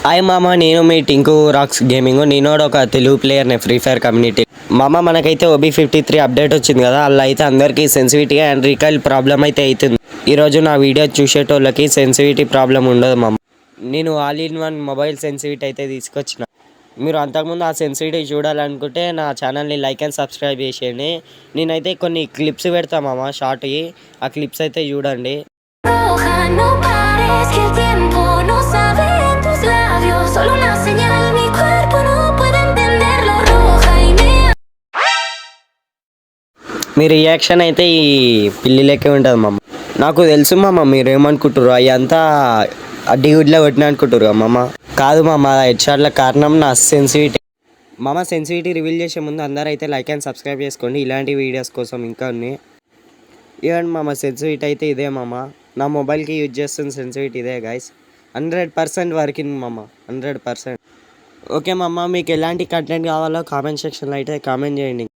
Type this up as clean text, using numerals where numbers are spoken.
Hi మామ, నేను మీ Tinku racks gaming. నేను కూడా ఒక తెలుగు ప్లేయర్ని ఫ్రీ ఫైర్ కమ్యూనిటీ. మామ, మనకైతే OB53 అప్డేట్ వచ్చింది కదా, అలా అయితే అందరికీ సెన్సిటివిటీ అండ్ రీకాల్ ప్రాబ్లం అయితే అవుతుంది. ఈరోజు నా వీడియో చూసేటోళ్ళకి సెన్సిటివిటీ ప్రాబ్లం ఉండదు మామ. నేను all in one mobile sensitivity అయితే తీసుకొచ్చిన. మీరు అంతకుముందు ఆ సెన్సిటివిటీ చూడాలనుకుంటే నా ఛానల్ని లైక్ అండ్ సబ్స్క్రైబ్ చేసేయండి. నేనైతే కొన్ని క్లిప్స్ పెడతా మామ, షార్ట్. ఆ క్లిప్స్ అయితే చూడండి. మీ రియాక్షన్ అయితే ఈ పిల్లి లెక్క ఉంటుంది మామ. నాకు తెలుసు మామ మీరు ఏమనుకుంటారు, అవి అంతా అడ్డిగుడ్లో కొట్టిన అనుకుంటారు మామ. కాదు మామ, హెడ్ షాట్ల కారణం నా సెన్సిటివిటీ. మామ, సెన్సిటివిటీ రివీల్ చేసే ముందు అందరూ అయితే లైక్ అండ్ సబ్స్క్రైబ్ చేసుకోండి ఇలాంటి వీడియోస్ కోసం. ఇంకా ఇవ్వండి మామ, సెన్సిటివిటీ అయితే ఇదే మామ. నా మొబైల్కి యూజ్ చేస్తున్న సెన్సిటివిటీ ఇదే గైస్. 100% వర్కింగ్ మామ, 100%. ఓకే మామ, మీకు ఎలాంటి కంటెంట్ కావాలో కామెంట్ సెక్షన్లో అయితే కామెంట్ చేయండి.